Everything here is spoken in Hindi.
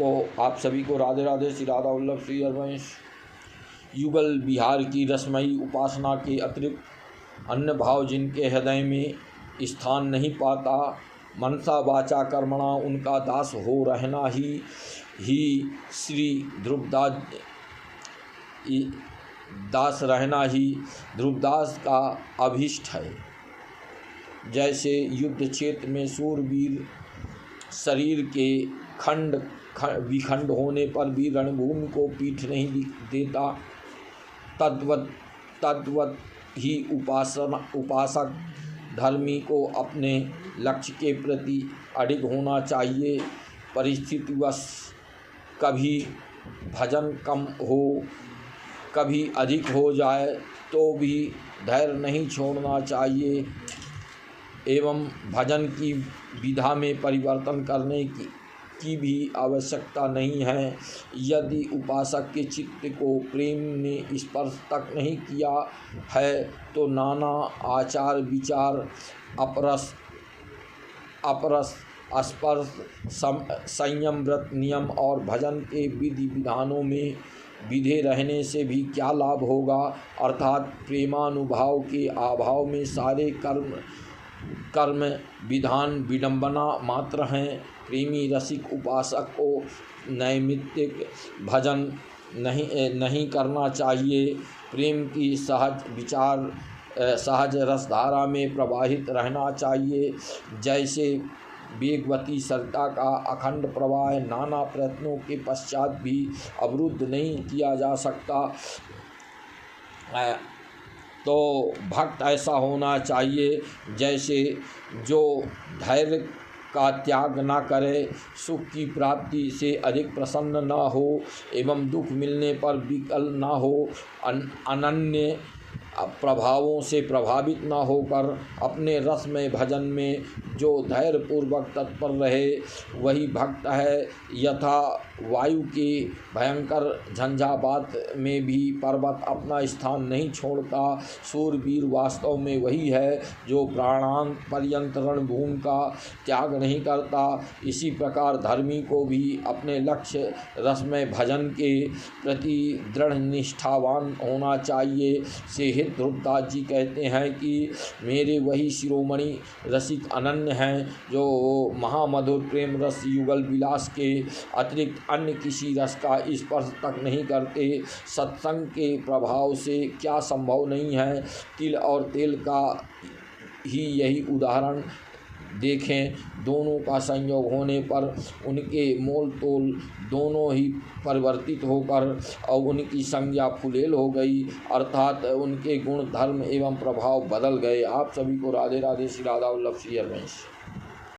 आप सभी को राधे राधे। श्री राधा वल्लभ श्री हरवंश। युगल बिहार की रसमयी उपासना के अतिरिक्त अन्य भाव जिनके हृदय में स्थान नहीं पाता, मनसा वाचा कर्मणा उनका दास हो रहना ही श्री ध्रुवदास का अभीष्ट है। जैसे युद्ध क्षेत्र में शूरवीर शरीर के विखंड होने पर भी रणभूमि को पीठ नहीं देता, तद्वत ही उपासक धर्मी को अपने लक्ष्य के प्रति अडिग होना चाहिए। परिस्थितिवश कभी भजन कम हो, कभी अधिक हो जाए तो भी धैर्य नहीं छोड़ना चाहिए एवं भजन की विधा में परिवर्तन करने की भी आवश्यकता नहीं है। यदि उपासक के चित्त को प्रेम ने स्पर्श तक नहीं किया है तो नाना आचार विचार, अपरस स्पर्श, संयम, व्रत, नियम और भजन के विधि विधानों में विधे रहने से भी क्या लाभ होगा। अर्थात प्रेमानुभाव के अभाव में सारे कर्म विधान विडंबना मात्र हैं। प्रेमी रसिक उपासक को नैमित्तिक भजन नहीं करना चाहिए। प्रेम की सहज रसधारा में प्रवाहित रहना चाहिए। जैसे वेगवती सरिता का अखंड प्रवाह नाना प्रयत्नों के पश्चात भी अवरुद्ध नहीं किया जा सकता, तो भक्त ऐसा होना चाहिए जैसे जो धैर्य का त्याग न करे, सुख की प्राप्ति से अधिक प्रसन्न न हो एवं दुख मिलने पर विकल न हो, अनन्य प्रभावों से प्रभावित न होकर अपने रसमय भजन में जो धैर्यपूर्वक तत्पर रहे वही भक्त है। यथा वायु के भयंकर झंझावात में भी पर्वत अपना स्थान नहीं छोड़ता, शूरवीर वास्तव में वही है जो प्राणांत पर्यंत रणभूमि का त्याग नहीं करता। इसी प्रकार धर्मी को भी अपने लक्ष्य रसमय भजन के प्रति दृढ़ निष्ठावान होना चाहिए। से ध्रुवदास जी कहते हैं कि मेरे वही शिरोमणि रसिक अनन्य हैं जो महामधुर प्रेम रस युगल विलास के अतिरिक्त अन्य किसी रस का स्पर्श तक नहीं करते। सत्संग के प्रभाव से क्या संभव नहीं है। तिल और तेल का ही यही उदाहरण देखें। दोनों का संयोग होने पर उनके मोल तोल दोनों ही परिवर्तित होकर और उनकी संज्ञा फुलेल हो गई, अर्थात उनके गुण धर्म एवं प्रभाव बदल गए। आप सभी को राधे राधे। श्री राधा वल्लभ श्री हरवंश।